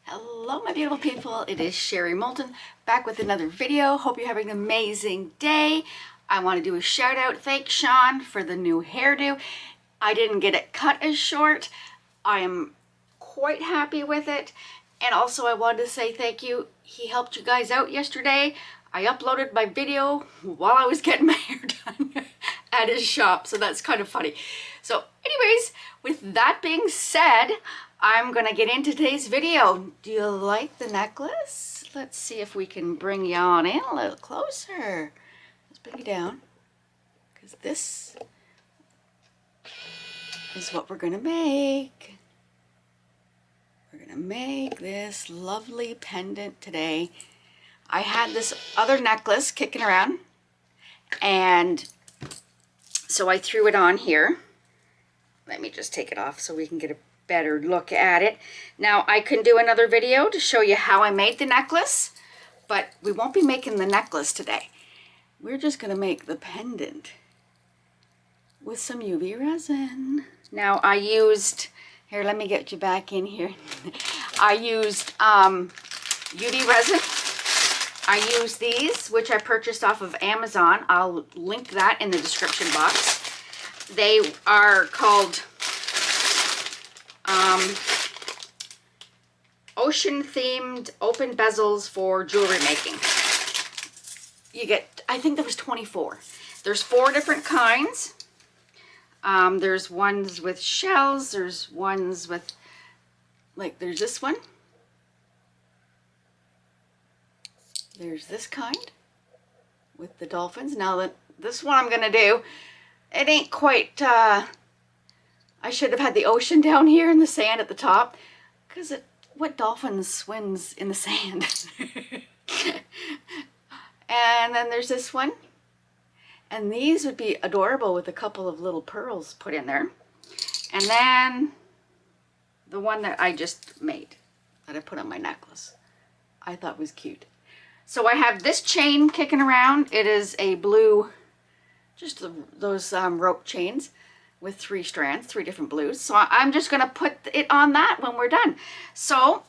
Hello my beautiful people, it is Sherry Moulton back with another video. Hope you're having an amazing day. I want to do a shout out. Thank Sean for the new hairdo. I didn't get it cut as short. I am quite happy with it. And also I wanted to say thank you. He helped you guys out yesterday. I uploaded my video while I was getting my hair done at his shop, so that's kind of funny. So anyways, with that being said, I'm gonna get into today's video. Do you like the necklace? Let's see if we can bring you on in a little closer. Let's bring you down, because this is what we're gonna make. We're gonna make this lovely pendant today. I had this other necklace kicking around, and so I threw it on here. Let me just take it off so we can get a better look at it. Now I can do another video to show you how I made the necklace, but we won't be making the necklace today. We're just gonna make the pendant with some UV resin. Now I used, here, let me get you back in here. I used UV resin. I used these, which I purchased off of Amazon. I'll link that in the description box. They are called ocean themed open bezels for jewelry making. You get, I think there was 24. There's 4 different kinds. There's ones with shells, there's ones with, like, there's this one. There's this kind with the dolphins. Now this one I'm gonna do, it ain't quite, I should have had the ocean down here and the sand at the top, because what dolphin swims in the sand? And then there's this one, and these would be adorable with a couple of little pearls put in there. And then the one that I just made, that I put on my necklace, I thought was cute. So I have this chain kicking around. It is a blue, just those rope chains with 3 strands, 3 different blues. So I'm just gonna put it on that when we're done. So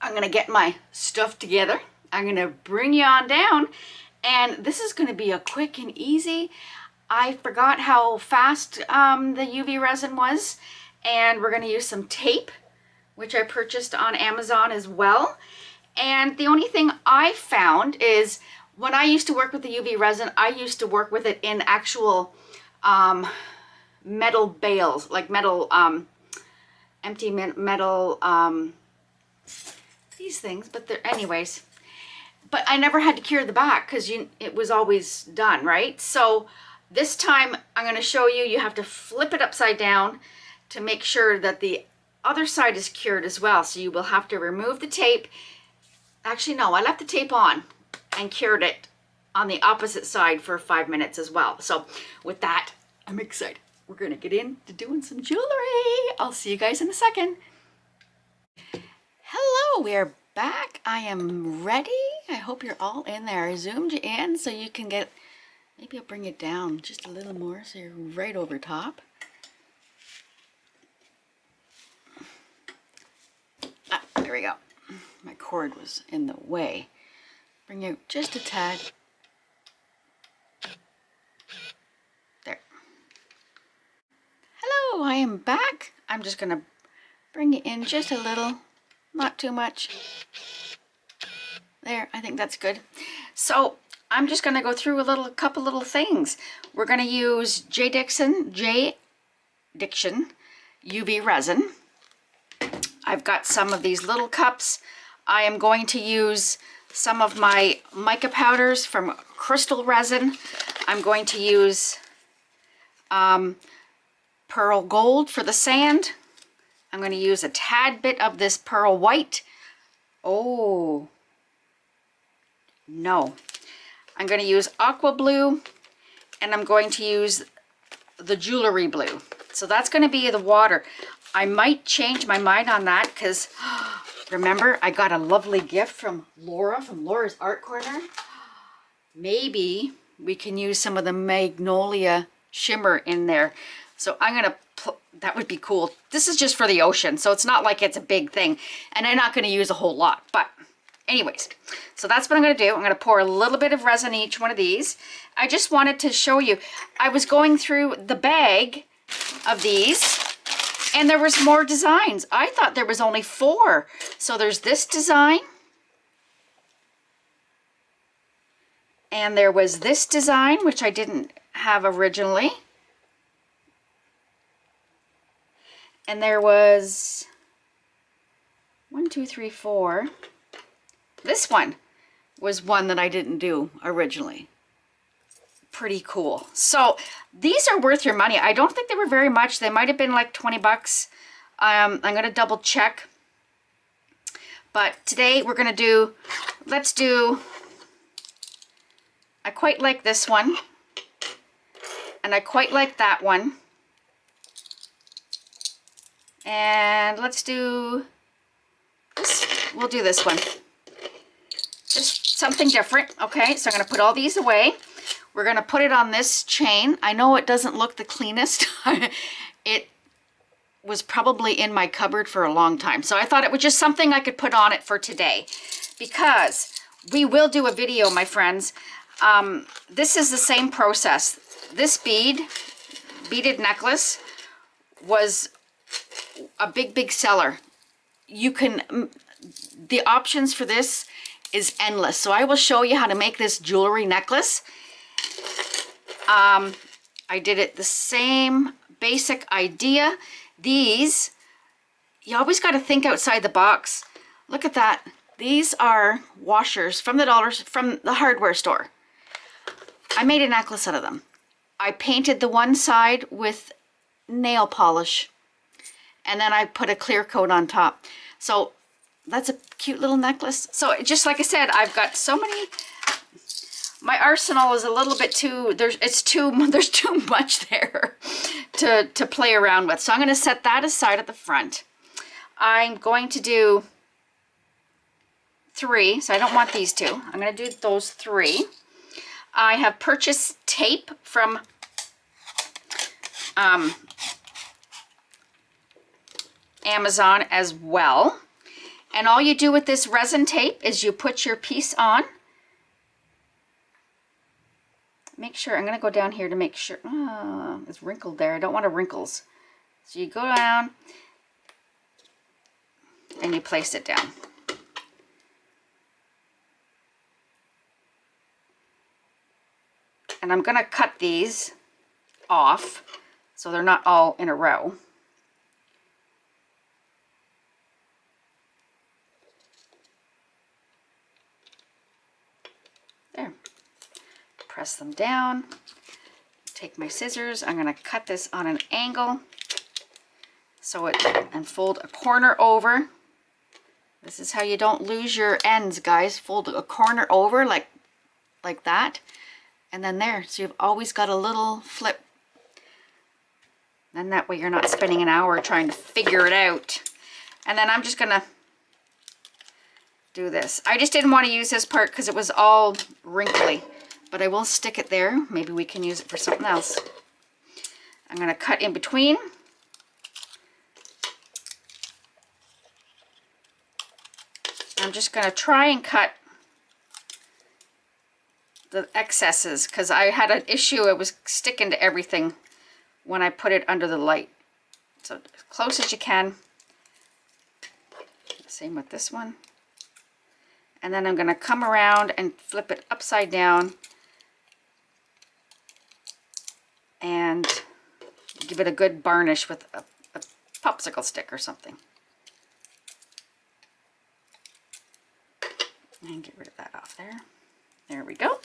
I'm gonna get my stuff together. I'm gonna bring you on down, and this is gonna be a quick and easy. I forgot how fast the UV resin was, and we're gonna use some tape, which I purchased on Amazon as well. And the only thing I found is when I used to work with the UV resin, I used to work with it in actual metal bales, like metal, empty metal, these things, but they're, anyways. But I never had to cure the back because it was always done, right? So this time I'm going to show you, you have to flip it upside down to make sure that the other side is cured as well. So you will have to remove the tape. Actually, no, I left the tape on and cured it on the opposite side for 5 minutes as well. So with that, I'm excited. We're gonna get into doing some jewelry. I'll see you guys in a second. Hello, we're back. I am ready. I hope you're all in there. I zoomed you in so you can get, maybe I'll bring it down just a little more so you're right over top. Ah, there we go. My cord was in the way. Bring out just a tad. There. Hello, I am back. I'm just gonna bring it in just a little, not too much. There, I think that's good. So I'm just gonna go through a couple little things. We're gonna use J. Dixon UV resin. I've got some of these little cups. I am going to use some of my mica powders from Krystal Resin. I'm going to use pearl gold for the sand. I'm going to use a tad bit of this pearl white. Oh, no. I'm going to use Aqua Blue, and I'm going to use the jewelry blue. So that's going to be the water. I might change my mind on that because remember, I got a lovely gift from Laura, from Laura's Art Corner. Maybe we can use some of the Magnolia Shimmer in there. So I'm going to that would be cool. This is just for the ocean, so it's not like it's a big thing, and I'm not going to use a whole lot, but anyways, so that's what I'm going to do. I'm going to pour a little bit of resin in each one of these. I just wanted to show you, I was going through the bag of these, and there was more designs. I thought there was only 4. So there's this design, and there was this design, which I didn't have originally. And there was 1, 2, 3, 4. This one was one that I didn't do originally. Pretty cool. So these are worth your money. I don't think they were very much. They might have been like 20 bucks. I'm going to double check. But today we're going to do, let's do, I quite like this one. And I quite like that one. And let's do this. We'll do this one. Just something different. Okay, so I'm going to put all these away. We're going to put it on this chain. I know it doesn't look the cleanest. It was probably in my cupboard for a long time. So I thought it was just something I could put on it for today. Because we will do a video, my friends. This is the same process. This beaded necklace was a big seller. You can, the options for this is endless. So I will show you how to make this jewelry necklace. I did it the same basic idea. These, you always got to think outside the box. Look at that. These are washers from the hardware store. I made a necklace out of them. I painted the one side with nail polish, and then I put a clear coat on top. So that's a cute little necklace. So just like I said, I've got so many. My arsenal is a little bit too, there's too much there to play around with. So I'm going to set that aside at the front. I'm going to do 3. So I don't want these 2. I'm going to do those 3. I have purchased tape from Amazon as well. And all you do with this resin tape is you put your piece on. Make sure, I'm going to go down here to make sure, it's wrinkled there. I don't want wrinkles. So you go down and you place it down. And I'm going to cut these off so they're not all in a row. There. Press them down. Take my scissors. I'm going to cut this on an angle so it, and fold a corner over. This is how you don't lose your ends, guys. Fold a corner over like that. And then there. So you've always got a little flip. And that way you're not spending an hour trying to figure it out. And then I'm just going to do this. I just didn't want to use this part because it was all wrinkly. But I will stick it there. Maybe we can use it for something else. I'm going to cut in between. I'm just going to try and cut the excesses because I had an issue. It was sticking to everything when I put it under the light. So as close as you can. Same with this one. And then I'm going to come around and flip it upside down and give it a good varnish with a popsicle stick or something. And get rid of that off there. There we go.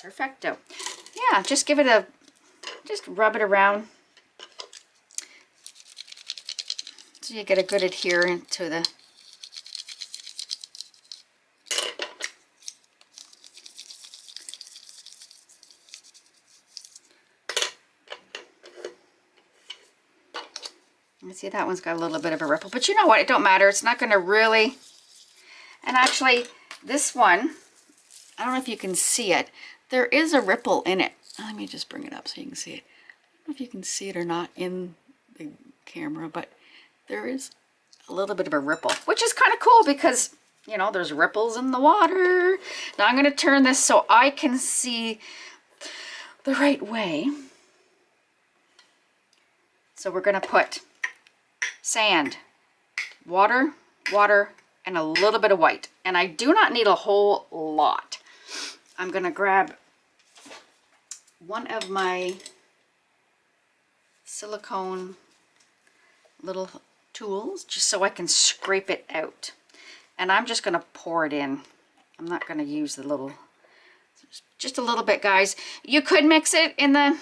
Perfecto. Yeah, just give it a, just rub it around so you get a good adherent to the see, that one's got a little bit of a ripple, but you know what? It don't matter. It's not going to really. And actually, this one, I don't know if you can see it. There is a ripple in it. Let me just bring it up so you can see it. I don't know if you can see it or not in the camera, but there is a little bit of a ripple, which is kind of cool because, you know, there's ripples in the water. Now I'm going to turn this so I can see the right way. So we're going to put sand, water, water, and a little bit of white. And I do not need a whole lot. I'm going to grab one of my silicone little tools just so I can scrape it out. And I'm just going to pour it in. I'm not going to use the little, just a little bit, guys. You could mix it in the,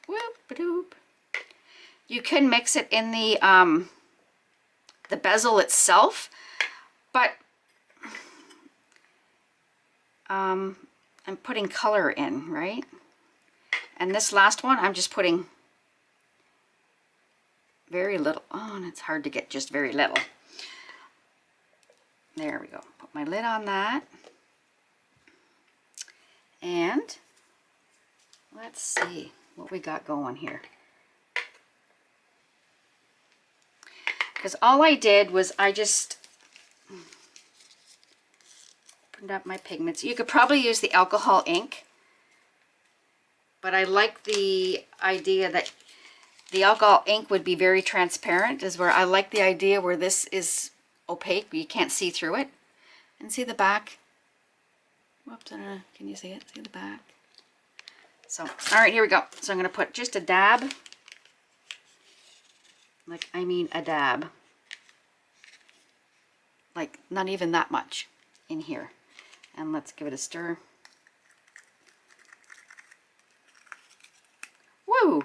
whoop-a-doop. You could mix it in the bezel itself, but I'm putting color in, right? And this last one, I'm just putting very little. Oh, and it's hard to get just very little. There we go. Put my lid on that. And let's see what we got going here. Because all I did was I just opened up my pigments. You could probably use the alcohol ink, but I like the idea that the alcohol ink would be very transparent, is where I like the idea where this is opaque, you can't see through it. And see the back? Whoops, I don't know. Can you see it? See the back? So, all right, here we go. So I'm going to put just a dab. Like, I mean a dab. Like, not even that much in here. And let's give it a stir. Woo!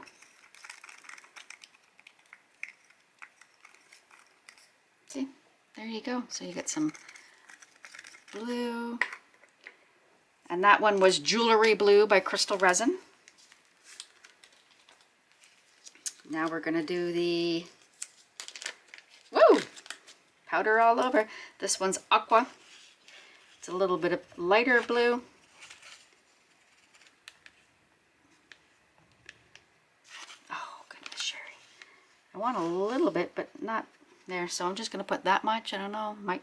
See? There you go. So you get some blue. And that one was Jewelry Blue by Krystal Resin. Now we're going to do the, woo! Powder all over. This one's Aqua. It's a little bit of lighter blue. Oh, goodness, Sherry. I want a little bit, but not there. So I'm just going to put that much. I don't know. Might.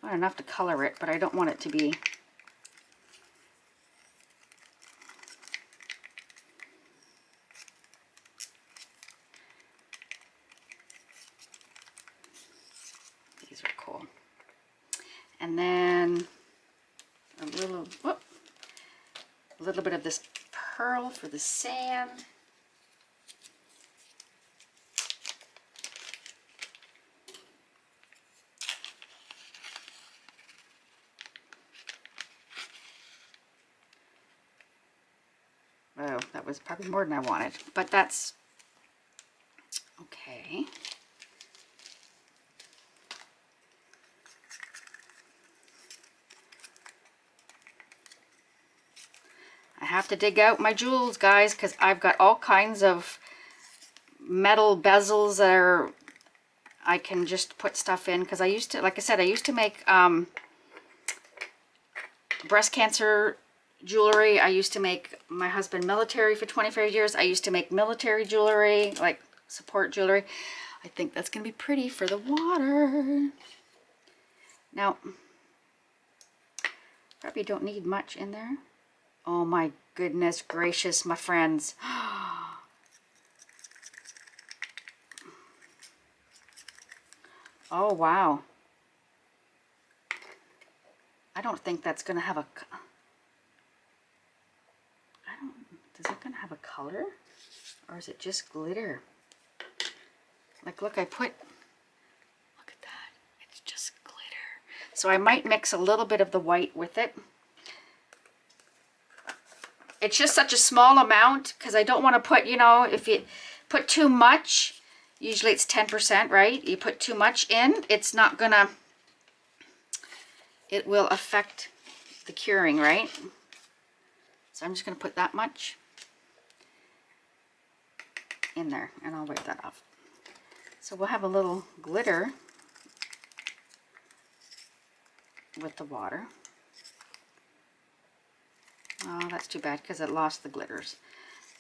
Not enough to color it, but I don't want it to be. These are cool. And then a little bit of this pearl for the sand. Oh, that was probably more than I wanted, but that's okay. I have to dig out my jewels, guys, because I've got all kinds of metal bezels that are, I can just put stuff in, because I used to, like I said, I used to make breast cancer jewelry. I used to make my husband military for 25 years. I used to make military jewelry, like support jewelry. I think that's going to be pretty for the water. Now, probably don't need much in there. Oh my goodness gracious, my friends. Oh wow. I don't think that's going to have a, is it going to have a color? Or is it just glitter? Like, look, look at that. It's just glitter. So I might mix a little bit of the white with it. It's just such a small amount because I don't want to put, you know, if you put too much, usually it's 10%, right? You put too much in, it's not gonna, it will affect the curing, right? So I'm just gonna put that much in there and I'll wipe that off. So we'll have a little glitter with the water. Oh, that's too bad because it lost the glitters.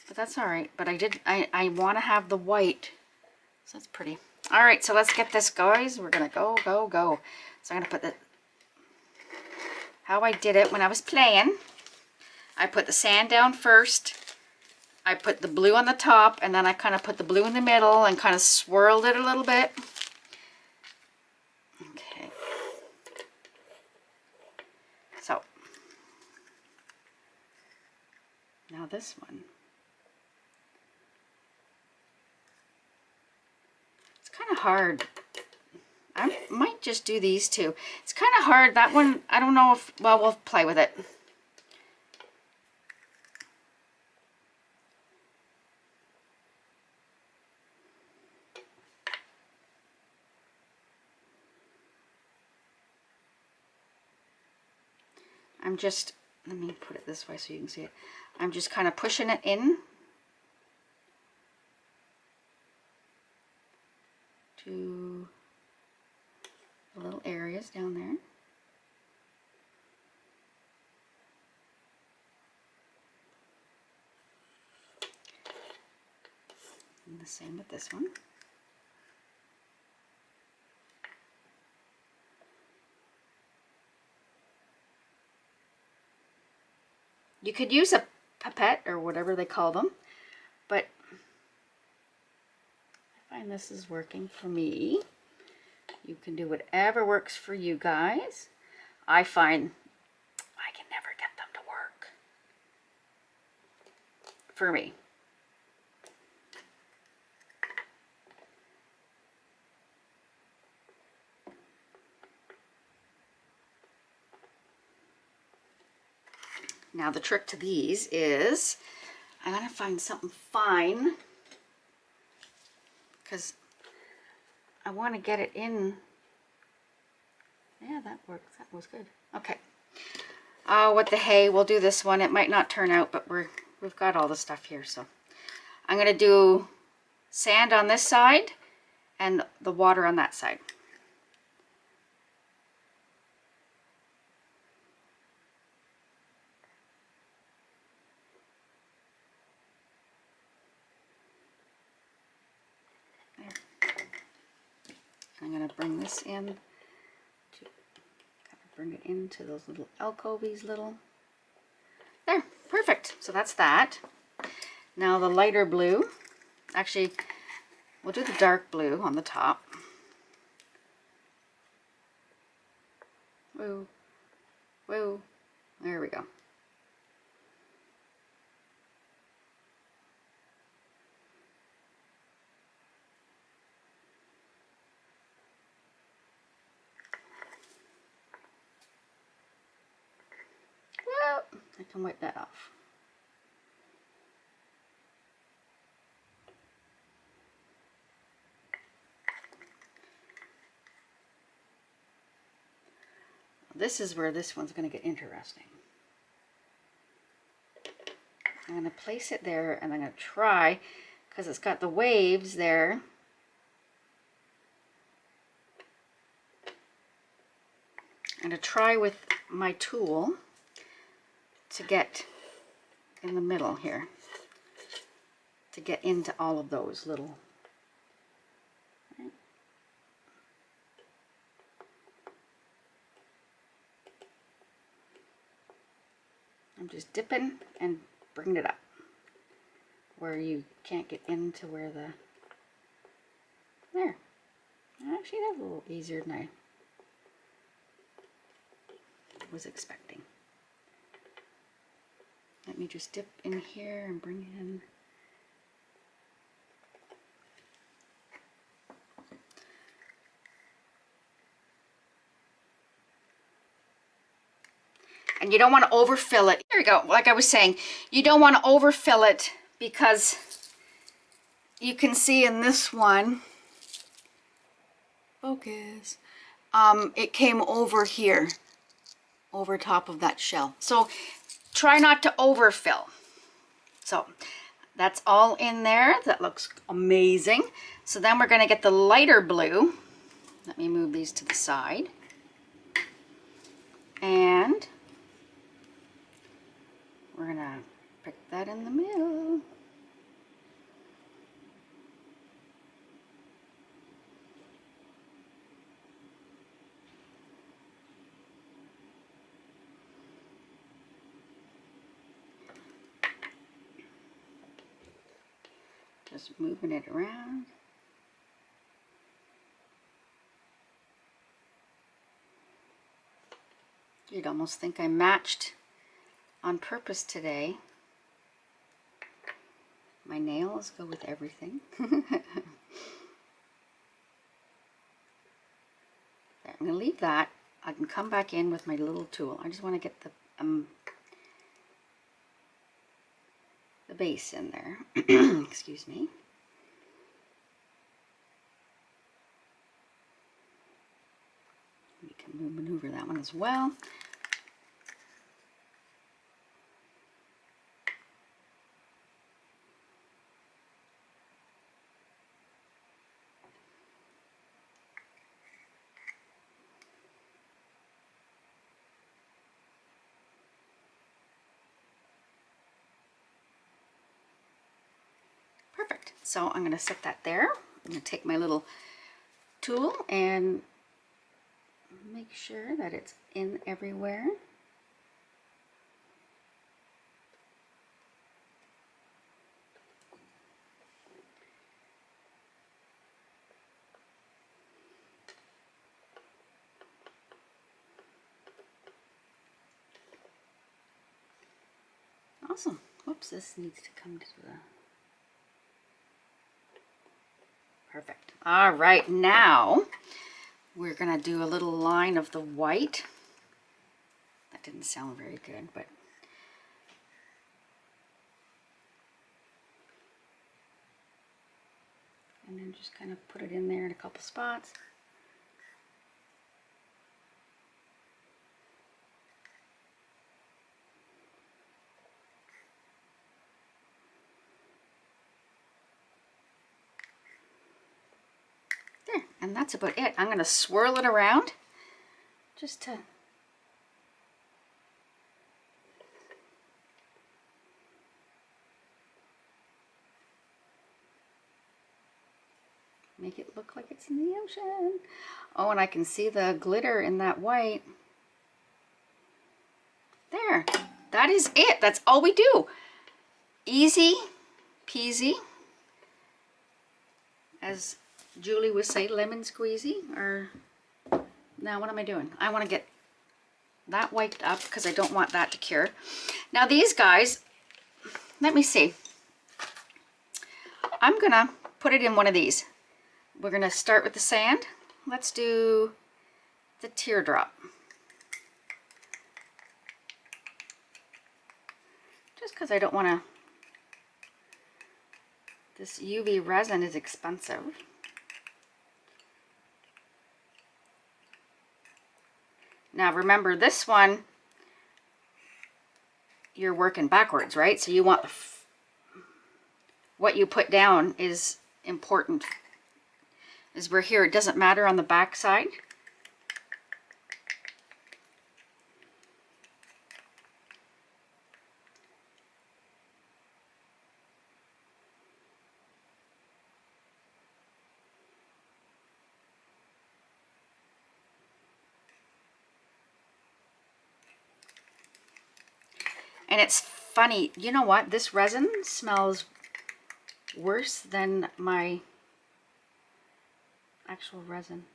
But that's all right. But I want to have the white. So that's pretty. All right, so let's get this, guys. We're going to go, go, go. So I'm going to put the, how I did it when I was playing. I put the sand down first. I put the blue on the top, and then I kind of put the blue in the middle and kind of swirled it a little bit. Okay. So, now this one. It's kind of hard. I might just do these two. It's kind of hard. That one, I don't know if, well, we'll play with it. I'm just, let me put it this way so you can see it. I'm just kind of pushing it in to the little areas down there. And the same with this one. You could use a pipette or whatever they call them, but I find this is working for me. You can do whatever works for you guys. I find I can never get them to work for me. Now the trick to these is I'm going to find something fine because I want to get it in. Yeah, that works. That was good. Okay. What the hay, we'll do this one. It might not turn out, but we've got all the stuff here. So I'm going to do sand on this side and the water on that side. I'm going to bring this in, bring it into those little alcoves, there, perfect. So that's that. Now the lighter blue, actually, we'll do the dark blue on the top. Woo, woo, there we go. I can wipe that off. This is where this one's going to get interesting. I'm going to place it there and I'm going to try, because it's got the waves there. I'm going to try with my tool to get in the middle here, to get into all of those little, right? I'm just dipping and bringing it up where you can't get into where the, there. Actually, that's a little easier than I was expecting. Let me just dip in here and bring it in. And you don't want to overfill it. There we go. Like I was saying, you don't want to overfill it because you can see in this one, focus, it came over here, over top of that shell. So try not to overfill. So that's all in there. That looks amazing. So then we're going to get the lighter blue. Let me move these to the side. we're gonna pick that in the middle. Just moving it around. You'd almost think I matched on purpose today. My nails go with everything. There, I'm going to leave that. I can come back in with my little tool. I just want to get the base in there. Excuse me. We can maneuver that one as well. Perfect. So I'm going to set that there. I'm going to take my little tool and make sure that it's in everywhere. Awesome. Whoops, this needs to come to the... Perfect. All right, now we're going to do a little line of the white. That didn't sound very good, but and then just kind of put it in there in a couple spots. There, and that's about it. I'm going to swirl it around just to make it look like it's in the ocean. Oh, and I can see the glitter in that white. There, that is it. That's all we do. Easy peasy, as Julie would say, lemon squeezy. Or now what am I doing? I want to get that wiped up because I don't want that to cure. Now these guys, let me see. I'm gonna put it in one of these. We're gonna start with the sand. Let's do the teardrop. Just because I don't want to, this UV resin is expensive. Now remember, this one, you're working backwards, right? So you want what you put down is important. As we're here, it doesn't matter on the back side. And it's funny, you know what? This resin smells worse than my actual resin.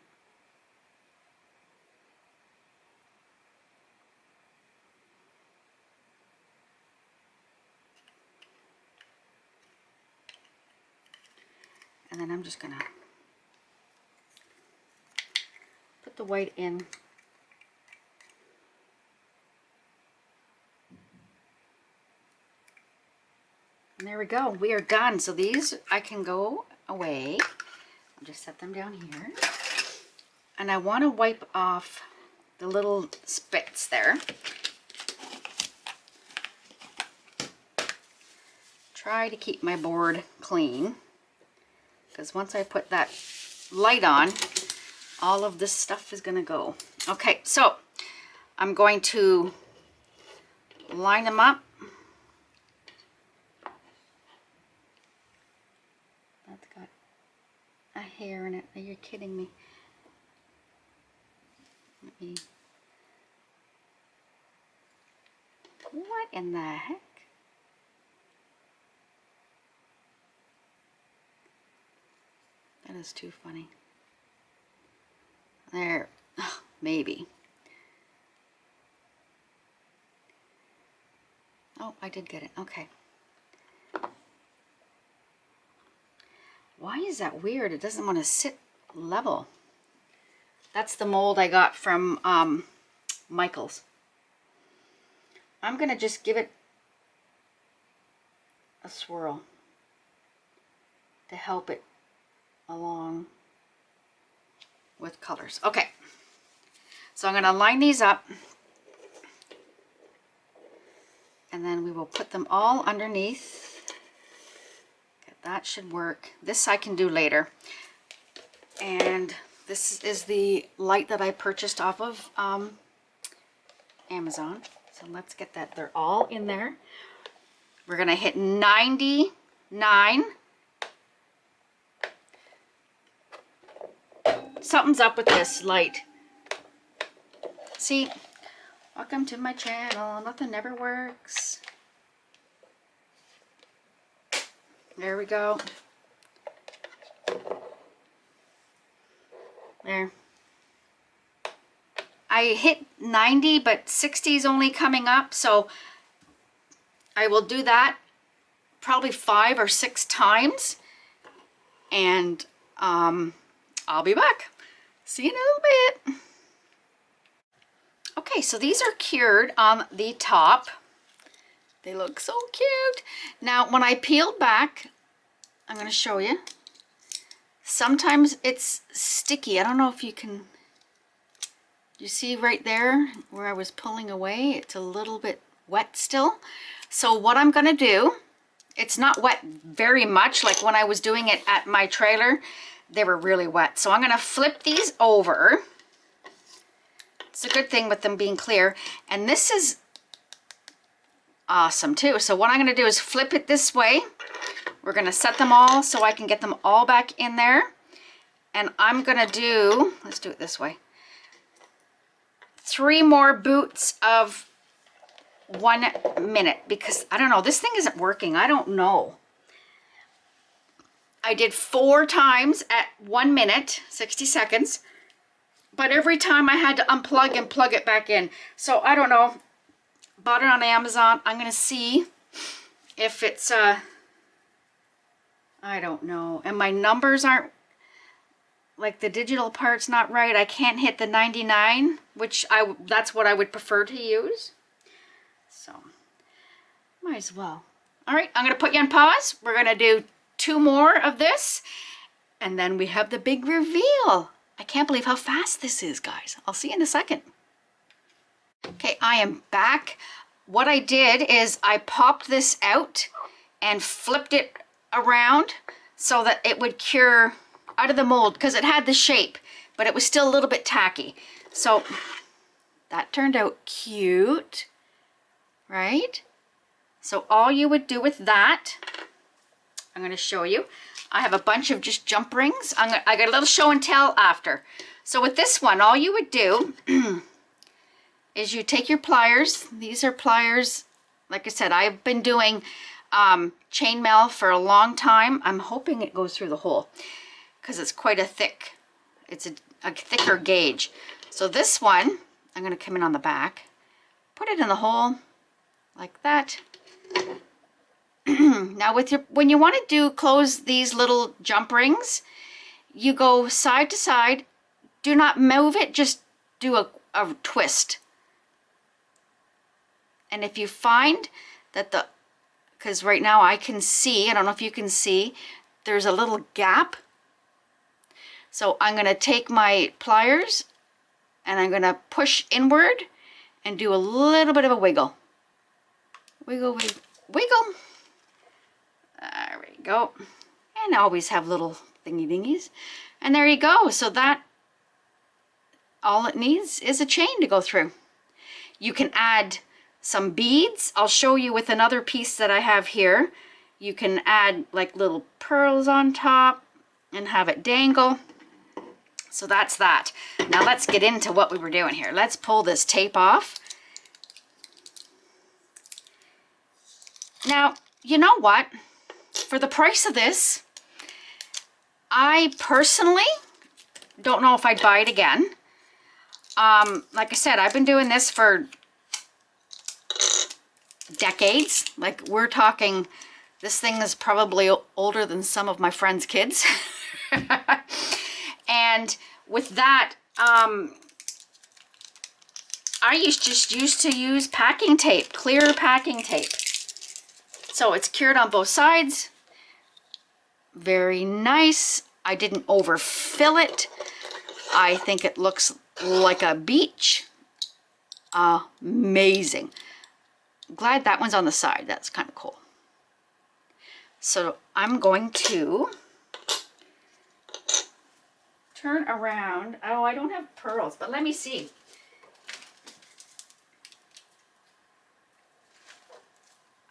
And then I'm just gonna put the white in. And there we go. We are done. So these I can go away. I'll just set them down here. And I want to wipe off the little spits there. Try to keep my board clean, because once I put that light on, all of this stuff is going to go. Okay, so I'm going to line them up It's got a hair in it. Are you kidding me? Let me... What in the heck? That is too funny. There, oh, maybe. Oh, I did get it. Okay. Why is that weird? It doesn't want to sit level. That's the mold I got from Michael's. I'm going to just give it a swirl to help it along with colors. Okay, so I'm going to line these up, and then we will put them all underneath. Okay, that should work. This I can do later. And this is the light that I purchased off of Amazon. So let's get that. They're all in there. We're going to hit 99. Something's up with this light. See, welcome to my channel. Nothing ever works. There we go. There. I hit 90, but 60 is only coming up, so I will do that probably 5 or 6 times, and I'll be back. See you in a little bit. Okay, so these are cured on the top. They look so cute. Now, when I peeled back, I'm going to show you. Sometimes it's sticky. I don't know if you can... You see right there where I was pulling away? It's a little bit wet still. So what I'm going to do, it's not wet very much. Like when I was doing it at my trailer, they were really wet. So I'm going to flip these over. It's a good thing with them being clear. And this is awesome too. So what I'm going to do is flip it this way. We're going to set them all so I can get them all back in there. And I'm going to do, let's do it this way, 3 more boots of 1 minute, because I don't know, this thing isn't working. I don't know. I did 4 times at 1 minute, 60 seconds, but every time I had to unplug and plug it back in. So I don't know. Bought it on Amazon. I'm going to see if it's, I don't know. And my numbers aren't, like the digital part's not right. I can't hit the 99, which that's what I would prefer to use. So, might as well. All right, I'm going to put you on pause. We're going to do 2 more of this, and then we have the big reveal. I can't believe how fast this is, guys. I'll see you in a second. Okay, I am back. What I did is I popped this out and flipped it around so that it would cure out of the mold, because it had the shape, but it was still a little bit tacky. So that turned out cute, right? So all you would do with that, I'm going to show you. I have a bunch of just jump rings. I got a little show and tell after. So with this one, all you would do is you take your pliers. These are pliers. Like I said, I've been doing chainmail for a long time. I'm hoping it goes through the hole, because it's quite a thick, it's a thicker gauge. So this one, I'm going to come in on the back, put it in the hole like that. Now when you want to close these little jump rings, you go side to side. Do not move it, just do a twist. And if you find that because right now I can see, I don't know if you can see, there's a little gap. So I'm going to take my pliers and I'm going to push inward and do a little bit of a wiggle. Wiggle, wiggle, wiggle. There we go. And I always have little thingy dingies. And there you go. So that, all it needs is a chain to go through. You can add some beads. I'll show you with another piece that I have here. You can add like little pearls on top and have it dangle. So that's that. Now let's get into what we were doing here. Let's pull this tape off. Now, you know what? For the price of this, I personally don't know if I'd buy it again. Like I said, I've been doing this for decades. Like, we're talking, this thing is probably older than some of my friends' kids. And with that, I just used to use packing tape, clear packing tape. So it's cured on both sides. Very nice. I didn't overfill it. I think it looks like a beach. Amazing. Glad that one's on the side. That's kind of cool. So I'm going to turn around. Oh, I don't have pearls, but let me see.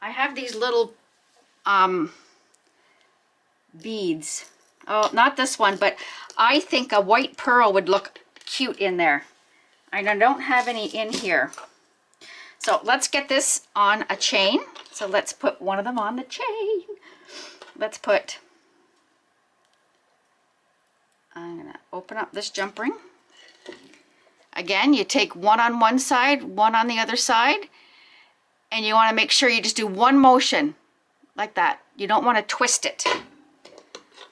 I have these little beads. Oh, not this one, but I think a white pearl would look cute in there. And I don't have any in here. So let's get this on a chain. So let's put one of them on the chain. Let's put, I'm gonna open up this jump ring. Again, you take one on one side, one on the other side, and you wanna make sure you just do one motion like that. You don't wanna twist it.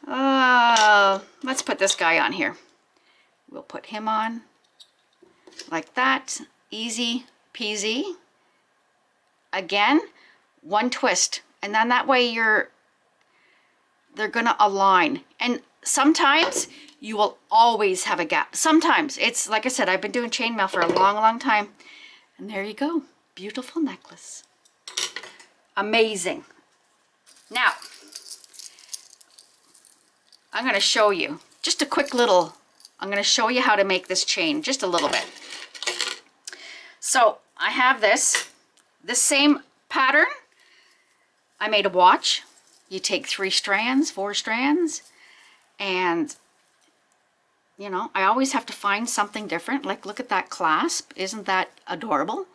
Let's put this guy on here. We'll put him on like that. Easy peasy. Again, one twist, and then that way they're gonna align. And sometimes you will always have a gap. Sometimes it's, like I said, I've been doing chainmail for a long time, and there you go. Beautiful necklace. Amazing. Now I'm going to show you just a quick little, I'm going to show you how to make this chain just a little bit. So I have this same pattern. I made a watch. You take 3 strands, 4 strands, and you know, I always have to find something different. Like, look at that clasp. Isn't that adorable?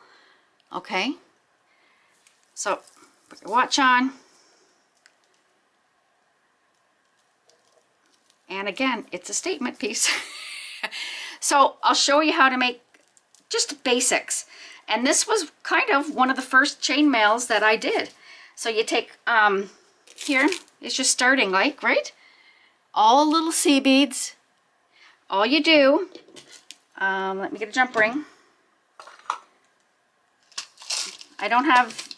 Okay. So put your watch on. And again, it's a statement piece. So I'll show you how to make just basics. And this was kind of one of the first chainmails that I did. So you take, here, it's just starting like, right? All little sea beads. All you do, let me get a jump ring. I don't have,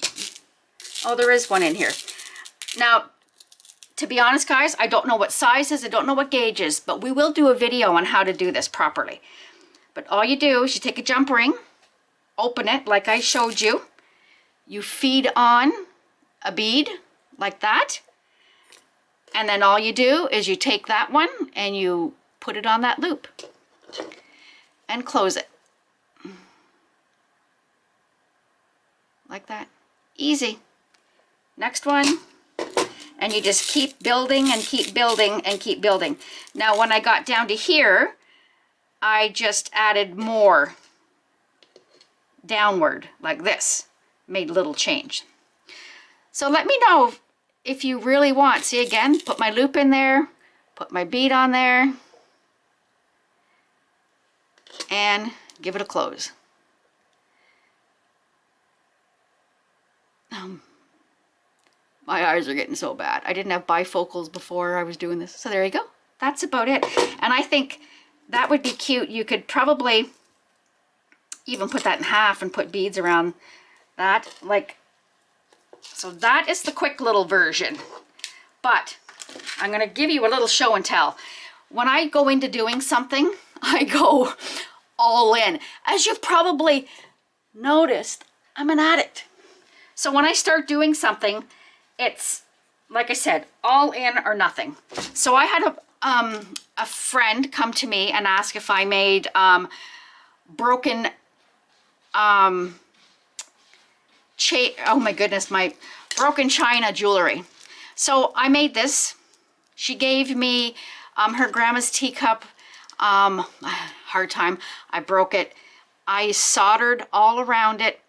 oh, there is one in here. Now, to be honest, guys, I don't know what sizes, I don't know what gauges, but we will do a video on how to do this properly. But all you do is you take a jump ring, open it like I showed you. You feed on a bead like that. And then all you do is you take that one and you put it on that loop and close it. Like that. Easy. Next one. And you just keep building and keep building and keep building. Now when I got down to here, I just added more downward like this. Made a little change. So let me know if you really want. See, again, put my loop in there, put my bead on there, and give it a close. My eyes are getting so bad. I didn't have bifocals before I was doing this. So there you go. That's about it. And I think that would be cute. You could probably even put that in half and put beads around that. Like, so that is the quick little version. But I'm going to give you a little show and tell. When I go into doing something, I go all in. As you've probably noticed, I'm an addict. So when I start doing something, it's, like I said, all in or nothing. So I had a friend come to me and ask if I made broken, oh my goodness, my broken china jewelry. So I made this. She gave me her grandma's teacup. Hard time. I broke it. I soldered all around it.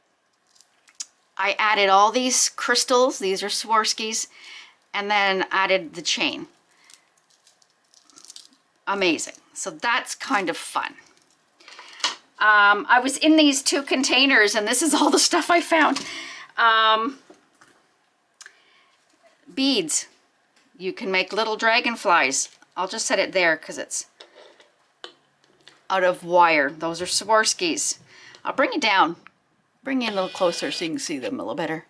I added all these crystals. These are Swarovskis. And then added the chain. Amazing. So that's kind of fun. I was in these 2 containers, and this is all the stuff I found. Beads. You can make little dragonflies. I'll just set it there because it's out of wire. Those are Swarovskis. I'll bring it down. Bring it in a little closer so you can see them a little better.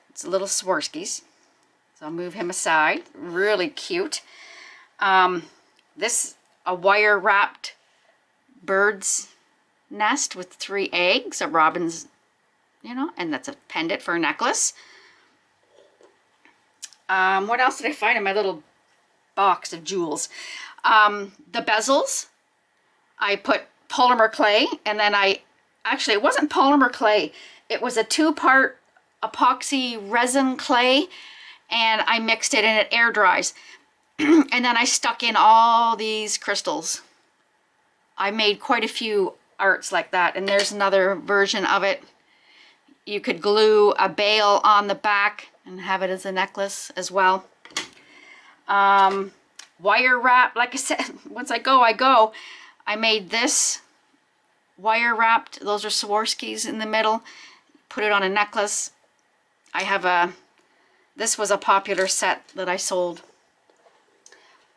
It's a little Swarovskis. So I'll move him aside. Really cute. This, a wire wrapped bird's nest with 3 eggs, a robin's, you know, and that's a pendant for a necklace. What else did I find in my little box of jewels? The bezels, I put polymer clay, and then actually it wasn't polymer clay, it was a 2-part epoxy resin clay, and I mixed it and it air dries. And then I stuck in all these crystals. I made quite a few arts like that, and there's another version of it. You could glue a bail on the back and have it as a necklace as well. Wire wrap, like I said, once I go, I go. I made this wire wrapped, those are Swarovskis in the middle. Put it on a necklace. I have this was a popular set that I sold.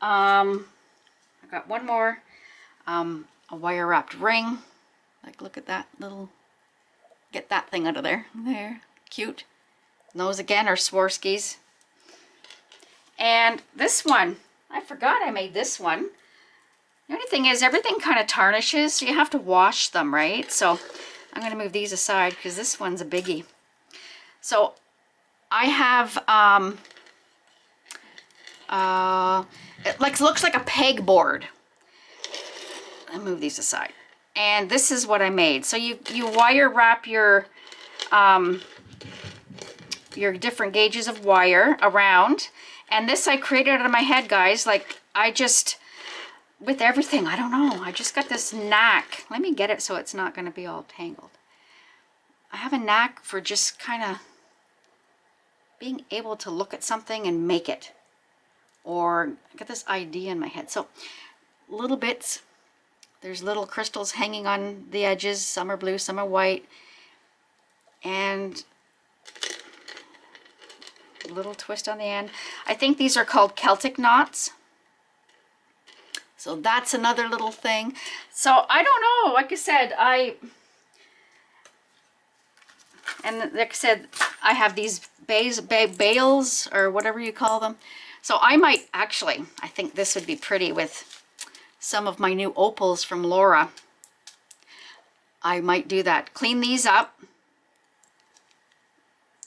I got one more, a wire wrapped ring. Like, look at that little, get that thing out of there. There, cute. And those again are Swarovskis. And this one, I forgot I made this one. The only thing is everything kind of tarnishes, so you have to wash them, right? So I'm going to move these aside because this one's a biggie. So I have, it looks like a pegboard. I'll move these aside. And this is what I made. So you wire wrap your different gauges of wire around. And this I created out of my head, guys. Like, I just, with everything, I don't know. I just got this knack. Let me get it so it's not going to be all tangled. I have a knack for just kind of being able to look at something and make it. Or I got this idea in my head. So little bits. There's little crystals hanging on the edges. Some are blue, some are white. And a little twist on the end. I think these are called Celtic knots. So that's another little thing. So I don't know. Like I said, I have these bales or whatever you call them. So I might actually, I think this would be pretty with some of my new opals from Laura. I might do that. Clean these up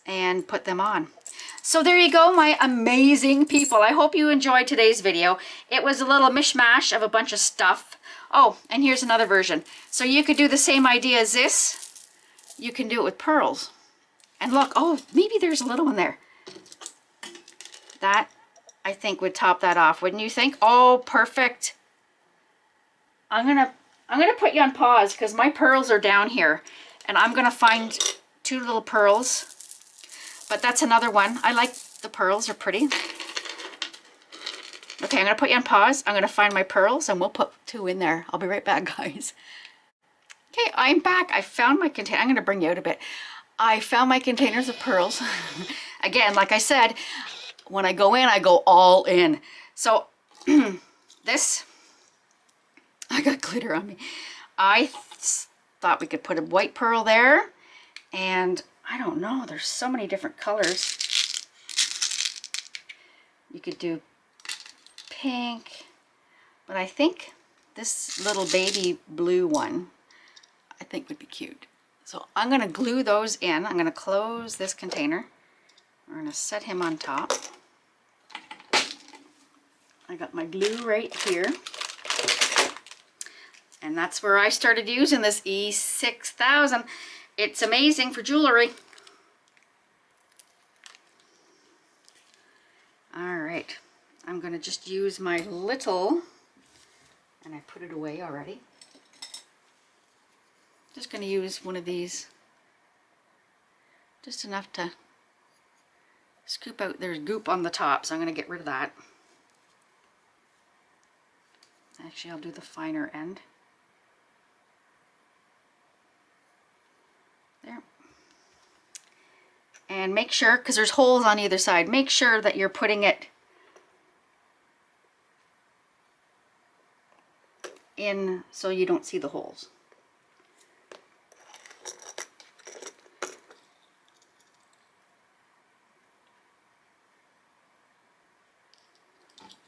and put them on. So there you go, my amazing people. I hope you enjoyed today's video. It was a little mishmash of a bunch of stuff. Oh, and here's another version. So you could do the same idea as this. You can do it with pearls. And look, oh, maybe there's a little one there. That, I think, would top that off, wouldn't you think? Oh, perfect. I'm gonna put you on pause because my pearls are down here, and I'm gonna find 2 little pearls. But that's another one. I like the pearls, they're pretty. Okay, I'm gonna put you on pause. I'm gonna find my pearls and we'll put 2 in there. I'll be right back, guys. Okay, I'm back. I found my container. I'm gonna bring you out a bit. I found my containers of pearls. Again, like I said, when I go in, I go all in. So this, I got glitter on me. I thought we could put a white pearl there, and I don't know, there's so many different colors. You could do pink, but I think this little baby blue one, I think would be cute. So I'm gonna glue those in. I'm gonna close this container. We're gonna set him on top. I got my glue right here. And that's where I started using this E6000. It's amazing for jewelry. right, I'm gonna just use my little, and I put it away already. Just gonna use one of these, just enough to scoop out. There's goop on the top, so I'm gonna get rid of that. Actually, I'll do the finer end. There. And make sure, because there's holes on either side, make sure that you're putting it in so you don't see the holes.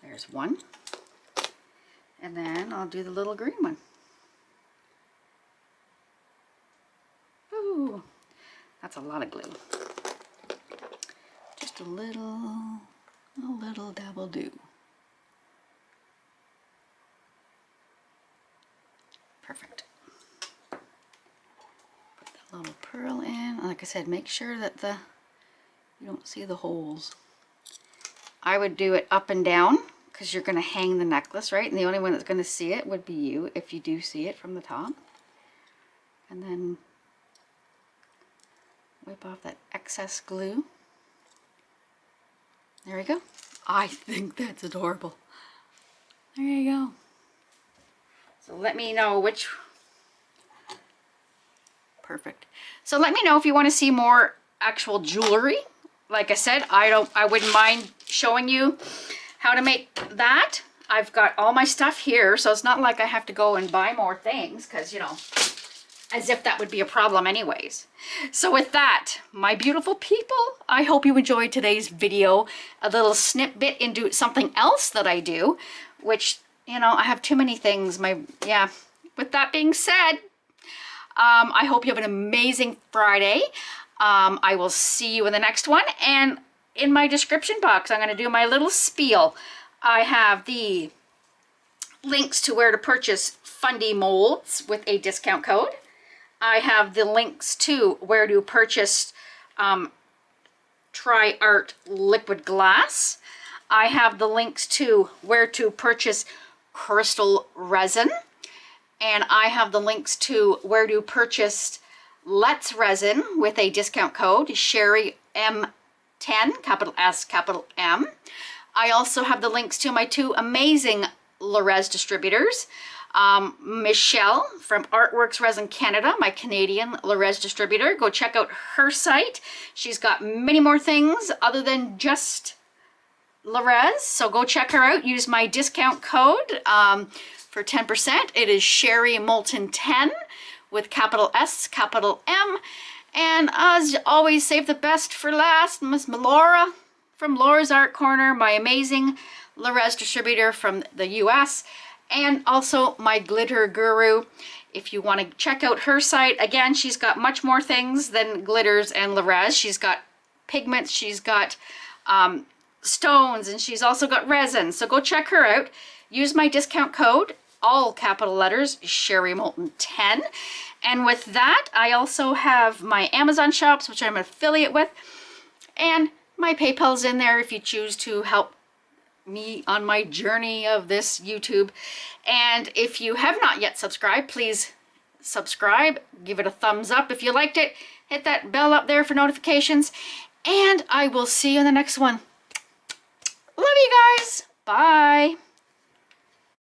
There's one. And then I'll do the little green one. Ooh, that's a lot of glue. Just a little dabble do. Perfect. Put that little pearl in. Like I said, make sure that you don't see the holes. I would do it up and down, because you're going to hang the necklace, right? And the only one that's going to see it would be you, if you do see it from the top. And then wipe off that excess glue. There we go. I think that's adorable. There you go. So let me know which... Perfect. So let me know if you want to see more actual jewelry. Like I said, I wouldn't mind showing you how to make that. I've got all my stuff here, so it's not like I have to go and buy more things, because, you know, as if that would be a problem anyways. So with that, my beautiful people, I hope you enjoyed today's video. A little snippet into something else that I do, which, you know, I have too many things. With that being said, I hope you have an amazing Friday. I will see you in the next one, and in my description box, I'm going to do my little spiel. I have the links to where to purchase Fundy molds with a discount code. I have the links to where to purchase TriArt liquid glass. I have the links to where to purchase Krystal Resin. And I have the links to where to purchase Let's Resin with a discount code, Sherry M10, capital S, capital M. I also have the links to my two amazing Rez distributors. Michelle from Artworks Resin Canada, my Canadian Rez distributor. Go check out her site. She's got many more things other than just Rez, so go check her out. Use my discount code for 10%. It is Sherry Moulton 10 with capital S, capital M. And as always, save the best for last, Miss Laura from Laura's Art Corner, my amazing Rez distributor from the U.S., and also my glitter guru. If you want to check out her site, again, she's got much more things than glitters and Rez. She's got pigments, she's got stones, and she's also got resin. So go check her out. Use my discount code, all capital letters, Sherry Moulton 10. And with that, I also have my Amazon shops, which I'm an affiliate with, and my PayPal's in there if you choose to help me on my journey of this YouTube. And if you have not yet subscribed, please subscribe, give it a thumbs up if you liked it, hit that bell up there for notifications, and I will see you in the next one. Love you guys. Bye.